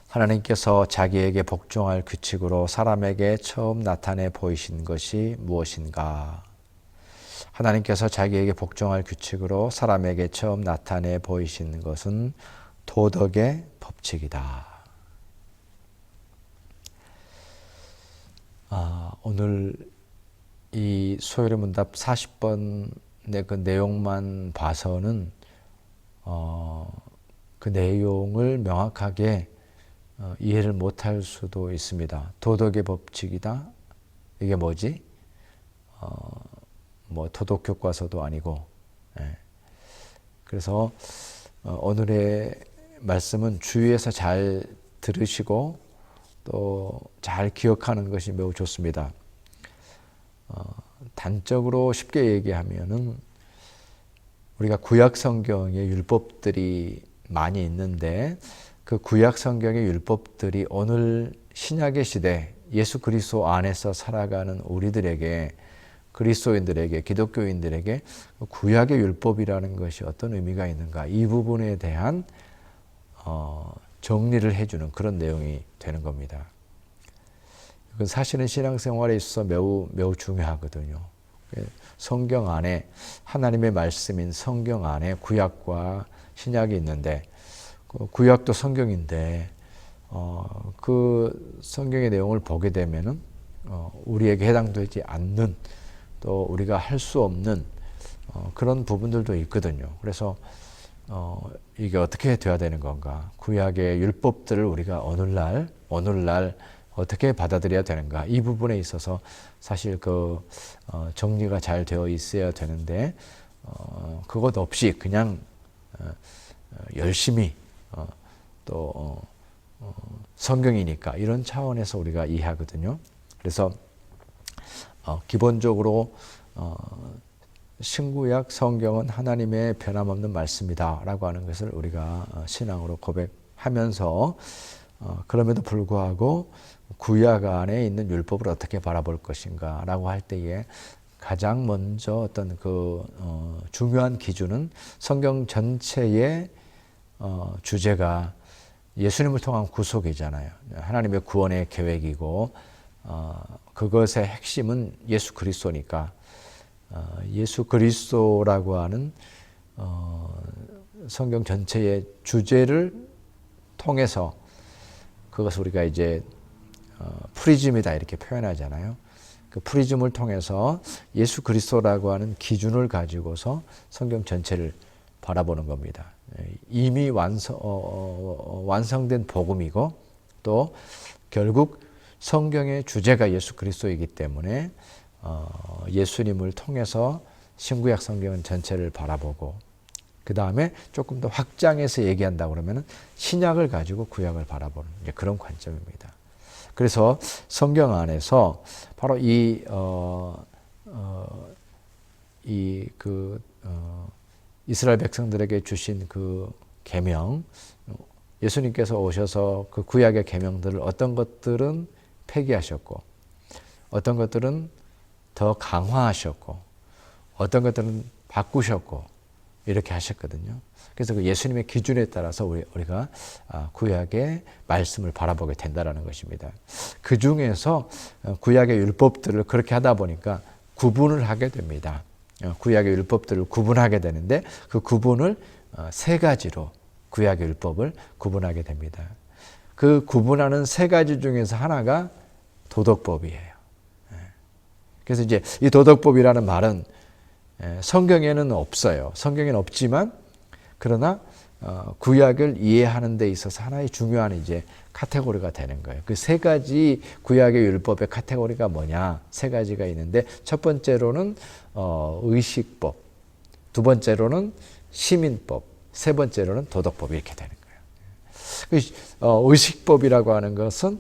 하나님께서 자기에게 복종할 규칙으로 사람에게 처음 나타내 보이신 것이 무엇인가? 하나님께서 자기에게 복종할 규칙으로 사람에게 처음 나타내 보이신 것은 도덕의 법칙이다. 오늘 이 소요리 문답 40번의 그 내용만 봐서는 그 내용을 명확하게 이해를 못할 수도 있습니다. 도덕의 법칙이다. 이게 뭐지? 뭐 도덕 교과서도 아니고. 그래서 오늘의 말씀은 주위에서 잘 들으시고 또 잘 기억하는 것이 매우 좋습니다. 단적으로 쉽게 얘기하면은 우리가 구약 성경에 율법들이 많이 있는데 그 구약 성경의 율법들이 오늘 신약의 시대 예수 그리스도 안에서 살아가는 우리들에게, 그리스도인들에게, 기독교인들에게 구약의 율법이라는 것이 어떤 의미가 있는가, 이 부분에 대한 정리를 해주는 그런 내용이 되는 겁니다. 그건 사실은 신앙생활에 있어서 매우 중요하거든요. 성경 안에, 하나님의 말씀인 성경 안에 구약과 신약이 있는데, 구약도 성경인데 그 성경의 내용을 보게 되면은 우리에게 해당되지 않는, 또 우리가 할 수 없는 그런 부분들도 있거든요. 그래서 이게 어떻게 돼야 되는 건가? 구약의 율법들을 우리가 오늘날 어떻게 받아들여야 되는가? 이 부분에 있어서 사실 그 정리가 잘 되어 있어야 되는데 그것 없이 그냥 열심히 또 성경이니까 이런 차원에서 우리가 이해하거든요. 그래서 기본적으로 신구약 성경은 하나님의 변함없는 말씀이다 라고 하는 것을 우리가 신앙으로 고백하면서 그럼에도 불구하고 구약 안에 있는 율법을 어떻게 바라볼 것인가 라고 할 때에 가장 먼저 어떤 그 중요한 기준은 성경 전체의 주제가 예수님을 통한 구속이잖아요. 하나님의 구원의 계획이고 그것의 핵심은 예수 그리스도니까 예수 그리스도라고 하는 성경 전체의 주제를 통해서 그것을 우리가 이제 프리즘이다 이렇게 표현하잖아요. 그 프리즘을 통해서 예수 그리스도라고 하는 기준을 가지고서 성경 전체를 바라보는 겁니다. 이미 완성된 복음이고 또 결국 성경의 주제가 예수 그리스도이기 때문에 예수님을 통해서 신구약 성경 전체를 바라보고 그 다음에 조금 더 확장해서 얘기한다 그러면 신약을 가지고 구약을 바라보는 그런 관점입니다. 그래서 성경 안에서 바로 이스라엘 백성들에게 주신 그 계명, 예수님께서 오셔서 그 구약의 계명들을 어떤 것들은 폐기하셨고 어떤 것들은 더 강화하셨고 어떤 것들은 바꾸셨고 이렇게 하셨거든요. 그래서 그 예수님의 기준에 따라서 우리가 구약의 말씀을 바라보게 된다는 것입니다. 그 중에서 구약의 율법들을 그렇게 하다 보니까 구분을 하게 됩니다. 구약의 율법들을 구분하게 되는데 그 구분을 세 가지로 구약의 율법을 구분하게 됩니다. 그 구분하는 세 가지 중에서 하나가 도덕법이에요. 그래서 이제 이 도덕법이라는 말은 성경에는 없어요. 성경에는 없지만 그러나 구약을 이해하는 데 있어서 하나의 중요한 이제 카테고리가 되는 거예요. 그 세 가지 구약의 율법의 카테고리가 뭐냐? 세 가지가 있는데 첫 번째로는 의식법, 두 번째로는 시민법, 세 번째로는 도덕법 이렇게 되는 거예요. 의식법이라고 하는 것은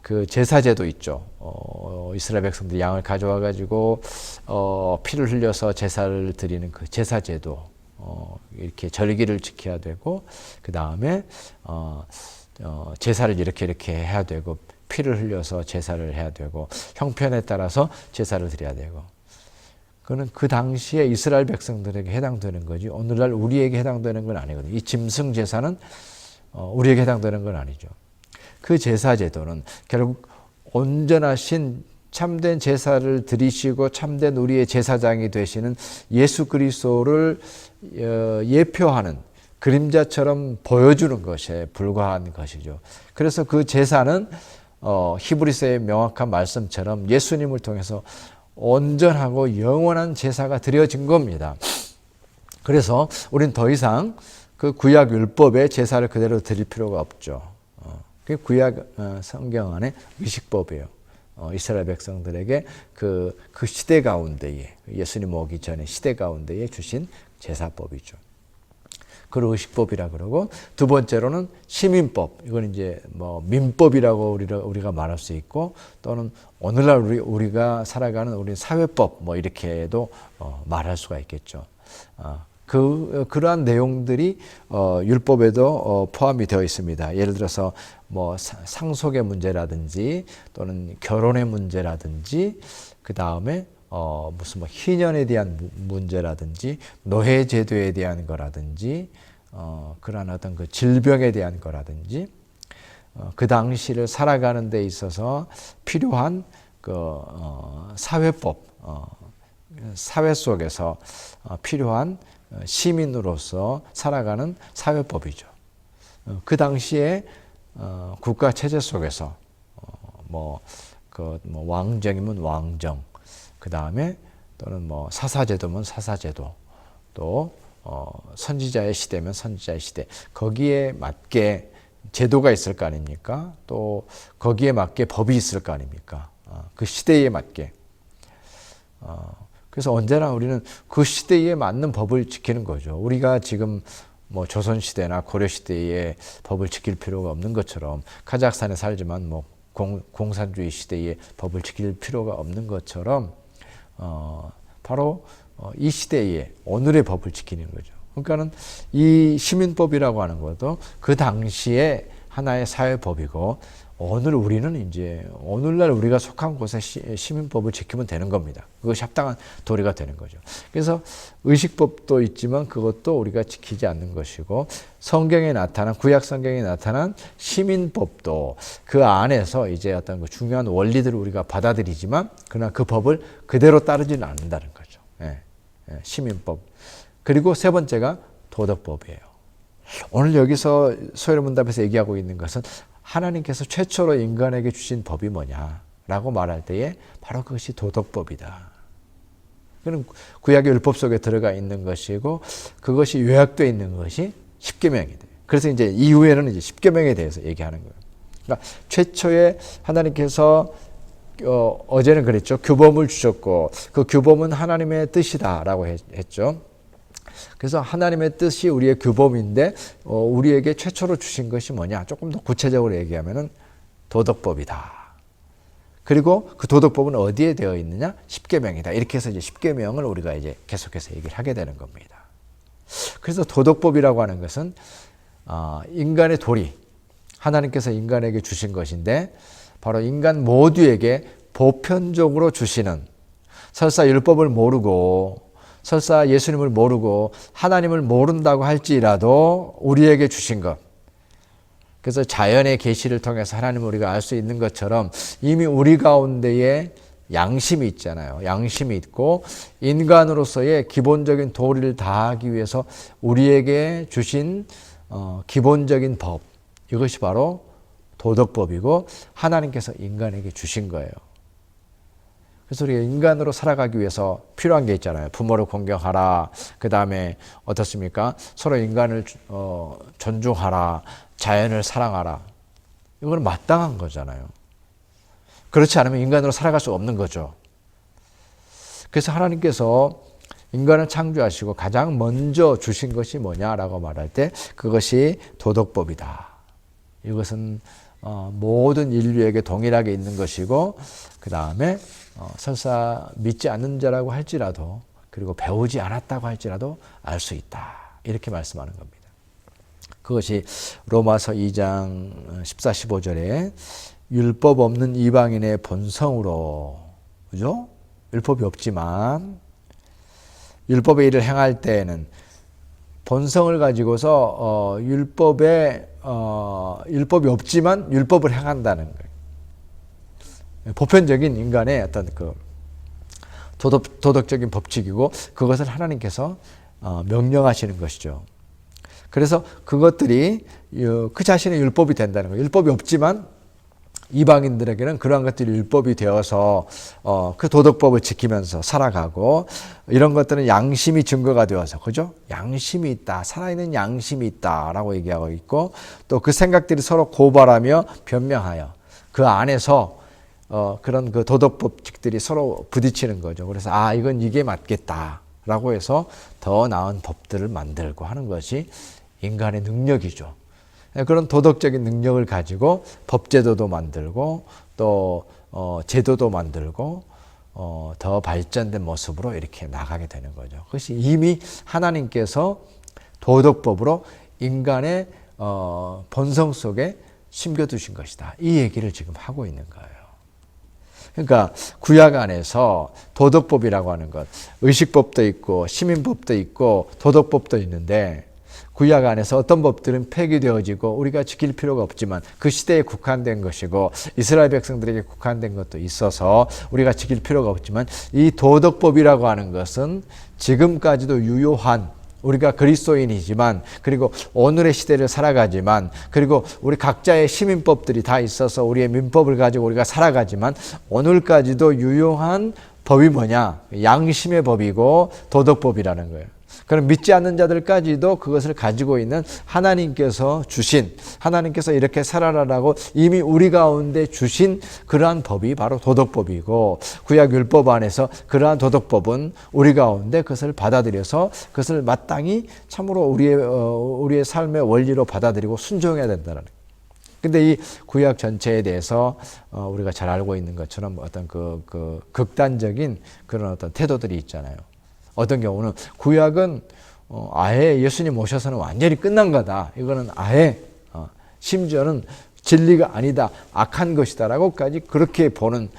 그 제사제도 있죠. 이스라엘 백성들이 양을 가져와 가지고 피를 흘려서 제사를 드리는 그 제사제도, 이렇게 절기를 지켜야 되고 그 다음에 제사를 이렇게 해야 되고 피를 흘려서 제사를 해야 되고 형편에 따라서 제사를 드려야 되고 그는 그 당시에 이스라엘 백성들에게 해당되는 거지 오늘날 우리에게 해당되는 건 아니거든요. 이 짐승 제사는 우리에게 해당되는 건 아니죠. 그 제사 제도는 결국 온전하신 참된 제사를 드리시고 참된 우리의 제사장이 되시는 예수 그리스도를 예표하는 그림자처럼 보여주는 것에 불과한 것이죠. 그래서 그 제사는 히브리서의 명확한 말씀처럼 예수님을 통해서 온전하고 영원한 제사가 드려진 겁니다. 그래서 우리는 더 이상 그 구약 율법의 제사를 그대로 드릴 필요가 없죠. 그 구약 성경 안에 의식법이에요. 이스라엘 백성들에게 그 시대 가운데에 예수님 오기 전에 시대 가운데에 주신 제사법이죠. 그걸 의식법이라 그러고, 두 번째로는 시민법. 이건 이제 뭐 민법이라고 우리가 말할 수 있고, 또는 오늘날 우리가 살아가는 우리 사회법 뭐 이렇게도 말할 수가 있겠죠. 그러한 내용들이 율법에도 포함이 되어 있습니다. 예를 들어서 뭐 상속의 문제라든지 또는 결혼의 문제라든지, 그 다음에 무슨 뭐 희년에 대한 문제라든지 노예제도에 대한 거라든지 그러한 어떤 그 질병에 대한 거라든지 그 당시를 살아가는 데 있어서 필요한 그 사회법, 사회 속에서 필요한 시민으로서 살아가는 사회법이죠. 그 당시에 국가 체제 속에서 뭐 왕정이면 왕정, 그 다음에 또는 뭐 사사제도면 사사제도, 또 선지자의 시대면 선지자의 시대, 거기에 맞게 제도가 있을 거 아닙니까? 또 거기에 맞게 법이 있을 거 아닙니까? 그 시대에 맞게. 그래서 언제나 우리는 그 시대에 맞는 법을 지키는 거죠. 우리가 지금 뭐 조선시대나 고려시대에 법을 지킬 필요가 없는 것처럼, 카자흐스탄에 살지만 뭐 공산주의 시대에 법을 지킬 필요가 없는 것처럼 바로 이 시대에 오늘의 법을 지키는 거죠. 그러니까는 이 시민법이라고 하는 것도 그 당시에 하나의 사회법이고, 오늘 우리는 이제 오늘날 우리가 속한 곳에 시민법을 지키면 되는 겁니다. 그것이 합당한 도리가 되는 거죠. 그래서 의식법도 있지만 그것도 우리가 지키지 않는 것이고, 성경에 나타난, 구약 성경에 나타난 시민법도 그 안에서 이제 어떤 그 중요한 원리들을 우리가 받아들이지만 그러나 그 법을 그대로 따르지는 않는다는 거죠. 시민법. 그리고 세 번째가 도덕법이에요. 오늘 여기서 소요문답에서 얘기하고 있는 것은 하나님께서 최초로 인간에게 주신 법이 뭐냐라고 말할 때에 바로 그것이 도덕법이다. 그는 구약의 율법 속에 들어가 있는 것이고, 그것이 요약되어 있는 것이 십계명이 돼요. 그래서 이제 이후에는 이제 십계명에 대해서 얘기하는 거예요. 그러니까 최초에 하나님께서 어제는 그랬죠. 규범을 주셨고 그 규범은 하나님의 뜻이다라고 했죠. 그래서 하나님의 뜻이 우리의 규범인데 우리에게 최초로 주신 것이 뭐냐? 조금 더 구체적으로 얘기하면은 도덕법이다. 그리고 그 도덕법은 어디에 되어 있느냐? 십계명이다. 이렇게 해서 이제 십계명을 우리가 이제 계속해서 얘기를 하게 되는 겁니다. 그래서 도덕법이라고 하는 것은 인간의 도리, 하나님께서 인간에게 주신 것인데 바로 인간 모두에게 보편적으로 주시는, 설사 율법을 모르고 설사 예수님을 모르고 하나님을 모른다고 할지라도 우리에게 주신 것. 그래서 자연의 계시를 통해서 하나님을 우리가 알 수 있는 것처럼 이미 우리 가운데에 양심이 있잖아요. 양심이 있고 인간으로서의 기본적인 도리를 다하기 위해서 우리에게 주신 기본적인 법, 이것이 바로 도덕법이고 하나님께서 인간에게 주신 거예요. 그래서 우리가 인간으로 살아가기 위해서 필요한 게 있잖아요. 부모를 공경하라. 그 다음에 어떻습니까? 서로 인간을 존중하라. 자연을 사랑하라. 이건 마땅한 거잖아요. 그렇지 않으면 인간으로 살아갈 수 없는 거죠. 그래서 하나님께서 인간을 창조하시고 가장 먼저 주신 것이 뭐냐라고 말할 때 그것이 도덕법이다. 이것은 모든 인류에게 동일하게 있는 것이고, 그 다음에 설사 믿지 않는 자라고 할지라도, 그리고 배우지 않았다고 할지라도 알 수 있다. 이렇게 말씀하는 겁니다. 그것이 로마서 2장 14, 15절에 율법 없는 이방인의 본성으로, 그죠? 율법이 없지만 율법의 일을 행할 때에는 본성을 가지고서 율법의 율법이 없지만 율법을 행한다는 거예요. 보편적인 인간의 어떤 그 도덕적인 법칙이고 그것을 하나님께서 명령하시는 것이죠. 그래서 그것들이 그 자신의 율법이 된다는 거예요. 율법이 없지만 이방인들에게는 그러한 것들이 율법이 되어서 그 도덕법을 지키면서 살아가고, 이런 것들은 양심이 증거가 되어서, 그죠? 양심이 있다, 살아있는 양심이 있다라고 얘기하고 있고, 또 그 생각들이 서로 고발하며 변명하여 그 안에서 그런 그 도덕 법칙들이 서로 부딪히는 거죠. 그래서 이건 이게 맞겠다라고 해서 더 나은 법들을 만들고 하는 것이 인간의 능력이죠. 그런 도덕적인 능력을 가지고 법제도도 만들고 또 제도도 만들고 더 발전된 모습으로 이렇게 나가게 되는 거죠. 그것이 이미 하나님께서 도덕법으로 인간의 본성 속에 심겨두신 것이다. 이 얘기를 지금 하고 있는 거예요. 그러니까 구약 안에서 도덕법이라고 하는 것, 의식법도 있고 시민법도 있고 도덕법도 있는데, 구약 안에서 어떤 법들은 폐기되어지고 우리가 지킬 필요가 없지만 그 시대에 국한된 것이고 이스라엘 백성들에게 국한된 것도 있어서 우리가 지킬 필요가 없지만, 이 도덕법이라고 하는 것은 지금까지도 유효한, 우리가 그리스도인이지만 그리고 오늘의 시대를 살아가지만 그리고 우리 각자의 시민법들이 다 있어서 우리의 민법을 가지고 우리가 살아가지만 오늘까지도 유효한 법이 뭐냐? 양심의 법이고 도덕법이라는 거예요. 그럼 믿지 않는 자들까지도 그것을 가지고 있는 하나님께서 주신, 하나님께서 이렇게 살아라라고 이미 우리 가운데 주신 그러한 법이 바로 도덕법이고, 구약 율법 안에서 그러한 도덕법은 우리 가운데 그것을 받아들여서 그것을 마땅히 참으로 우리의 삶의 원리로 받아들이고 순종해야 된다는 거예요. 근데 이 구약 전체에 대해서 우리가 잘 알고 있는 것처럼 어떤 그 극단적인 그런 어떤 태도들이 있잖아요. 어떤 경우는 구약은 아예 예수님 오셔서는 완전히 끝난 거다. 이거는 아예 심지어는 진리가 아니다, 악한 것이다라고까지 그렇게 보는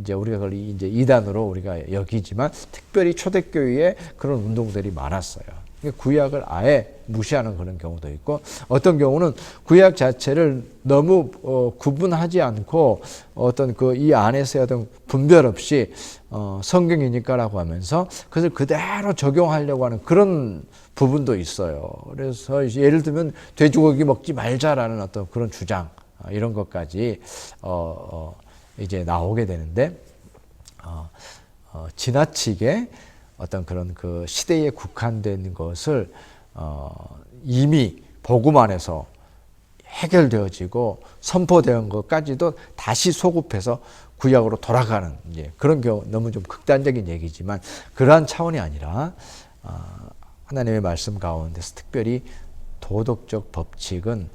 이제 우리가 그걸 이제 이단으로 우리가 여기지만, 특별히 초대교회에 그런 운동들이 많았어요. 구약을 아예 무시하는 그런 경우도 있고, 어떤 경우는 구약 자체를 너무 구분하지 않고 어떤 이 안에서의 어떤 분별 없이 성경이니까라고 하면서 그것을 그대로 적용하려고 하는 그런 부분도 있어요. 그래서 예를 들면 돼지고기 먹지 말자라는 어떤 그런 주장, 이런 것까지 이제 나오게 되는데, 지나치게 어떤 그런 그 시대에 국한된 것을 이미 복음 안에서 해결되어지고 선포된 것까지도 다시 소급해서 구약으로 돌아가는, 이제 그런 경우, 너무 좀 극단적인 얘기지만 그러한 차원이 아니라 하나님의 말씀 가운데서 특별히 도덕적 법칙은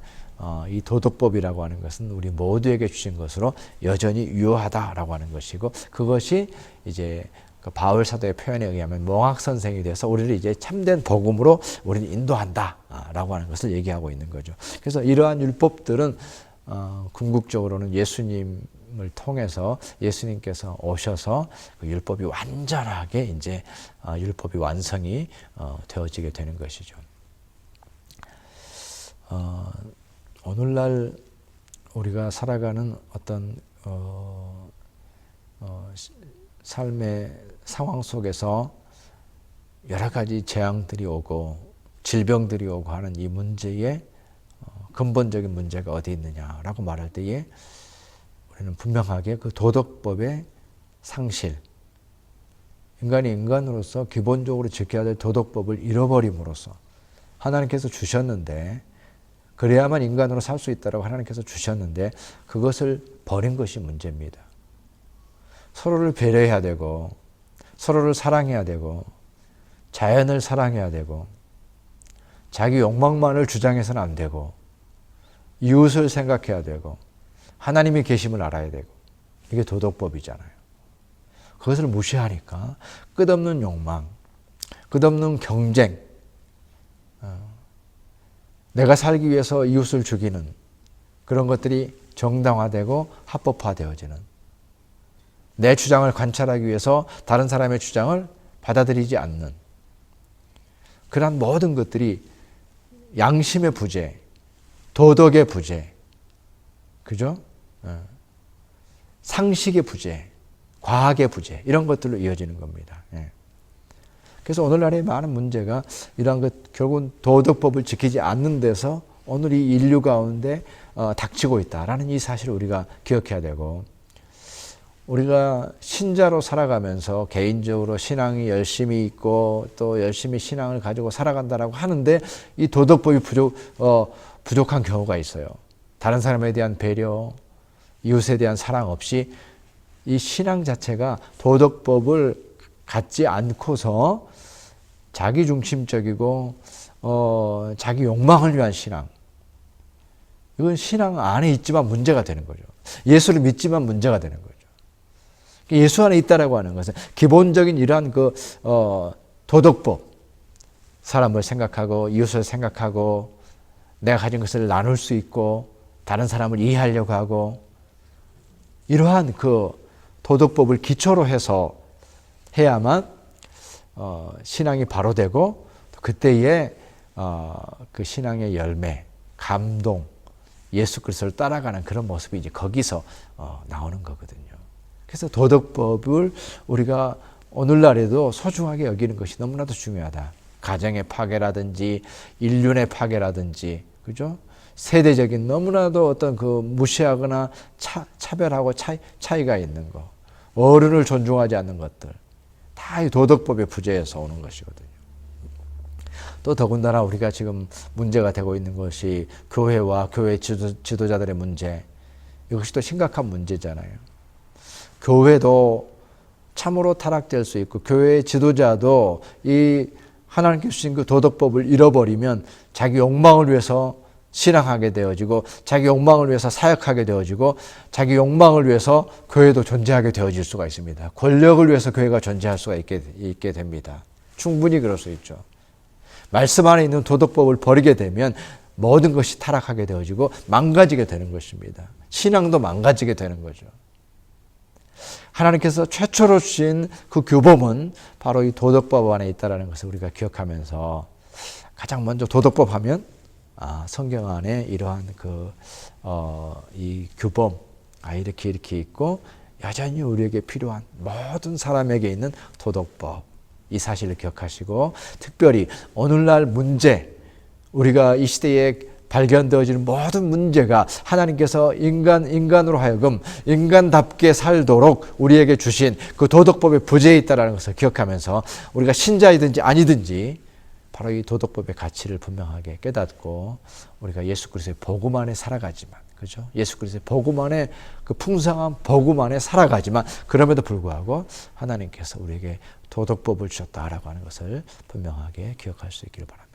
이 도덕법이라고 하는 것은 우리 모두에게 주신 것으로 여전히 유효하다라고 하는 것이고, 그것이 이제 그 바울 사도의 표현에 의하면 몽학 선생이 돼서 우리를 이제 참된 복음으로 우리를 인도한다라고 하는 것을 얘기하고 있는 거죠. 그래서 이러한 율법들은 궁극적으로는 예수님을 통해서 예수님께서 오셔서 그 율법이 완전하게 이제 율법이 완성이 되어지게 되는 것이죠. 오늘날 우리가 살아가는 어떤 삶의 상황 속에서 여러 가지 재앙들이 오고 질병들이 오고 하는 이 문제의 근본적인 문제가 어디 있느냐라고 말할 때에 우리는 분명하게 그 도덕법의 상실, 인간이 인간으로서 기본적으로 지켜야 될 도덕법을 잃어버림으로써, 하나님께서 주셨는데, 그래야만 인간으로 살 수 있다고 하나님께서 주셨는데 그것을 버린 것이 문제입니다. 서로를 배려해야 되고 서로를 사랑해야 되고 자연을 사랑해야 되고 자기 욕망만을 주장해서는 안 되고 이웃을 생각해야 되고 하나님의 계심을 알아야 되고, 이게 도덕법이잖아요. 그것을 무시하니까 끝없는 욕망, 끝없는 경쟁, 내가 살기 위해서 이웃을 죽이는 그런 것들이 정당화되고 합법화되어지는, 내 주장을 관찰하기 위해서 다른 사람의 주장을 받아들이지 않는 그러한 모든 것들이 양심의 부재, 도덕의 부재, 그죠? 상식의 부재, 과학의 부재, 이런 것들로 이어지는 겁니다. 그래서 오늘날의 많은 문제가 이러한 것, 결국은 도덕법을 지키지 않는 데서 오늘 이 인류 가운데 닥치고 있다라는 이 사실을 우리가 기억해야 되고, 우리가 신자로 살아가면서 개인적으로 신앙이 열심히 있고 또 열심히 신앙을 가지고 살아간다라고 하는데 이 도덕법이 부족한 경우가 있어요. 다른 사람에 대한 배려, 이웃에 대한 사랑 없이 이 신앙 자체가 도덕법을 갖지 않고서 자기 중심적이고 자기 욕망을 위한 신앙, 이건 신앙 안에 있지만 문제가 되는 거죠. 예수를 믿지만 문제가 되는 거죠. 예수 안에 있다라고 하는 것은 기본적인 이러한 그 도덕법, 사람을 생각하고 이웃을 생각하고 내가 가진 것을 나눌 수 있고 다른 사람을 이해하려고 하고, 이러한 그 도덕법을 기초로 해서 해야만 신앙이 바로 되고, 그때의 그 신앙의 열매, 감동, 예수 그리스도를 따라가는 그런 모습이 이제 거기서 나오는 거거든요. 그래서 도덕법을 우리가 오늘날에도 소중하게 여기는 것이 너무나도 중요하다. 가정의 파괴라든지 인륜의 파괴라든지, 그죠? 세대적인 너무나도 어떤 그 무시하거나 차별하고 차이가 있는 거, 어른을 존중하지 않는 것들, 다 이 도덕법의 부재에서 오는 것이거든요. 또 더군다나 우리가 지금 문제가 되고 있는 것이 교회와 교회 지도자들의 문제, 이것이 또 심각한 문제잖아요. 교회도 참으로 타락될 수 있고 교회의 지도자도 이 하나님께 주신 그 도덕법을 잃어버리면 자기 욕망을 위해서 신앙하게 되어지고 자기 욕망을 위해서 사역하게 되어지고 자기 욕망을 위해서 교회도 존재하게 되어질 수가 있습니다. 권력을 위해서 교회가 존재할 수가 있게 됩니다. 충분히 그럴 수 있죠. 말씀 안에 있는 도덕법을 버리게 되면 모든 것이 타락하게 되어지고 망가지게 되는 것입니다. 신앙도 망가지게 되는 거죠. 하나님께서 최초로 주신 그 규범은 바로 이 도덕법 안에 있다는 것을 우리가 기억하면서, 가장 먼저 도덕법 하면 성경 안에 이러한 이 규범, 이렇게 있고 여전히 우리에게 필요한 모든 사람에게 있는 도덕법, 이 사실을 기억하시고, 특별히 오늘날 문제, 우리가 이 시대에 발견되어지는 모든 문제가 하나님께서 인간으로 하여금 인간답게 살도록 우리에게 주신 그 도덕법의 부재에 있다는 것을 기억하면서, 우리가 신자이든지 아니든지 바로 이 도덕법의 가치를 분명하게 깨닫고 우리가 예수 그리스도의 복음 안에 살아가지만, 그죠? 예수 그리스도의 복음 안에, 그 풍성한 복음 안에 살아가지만, 그럼에도 불구하고 하나님께서 우리에게 도덕법을 주셨다라고 하는 것을 분명하게 기억할 수 있기를 바랍니다.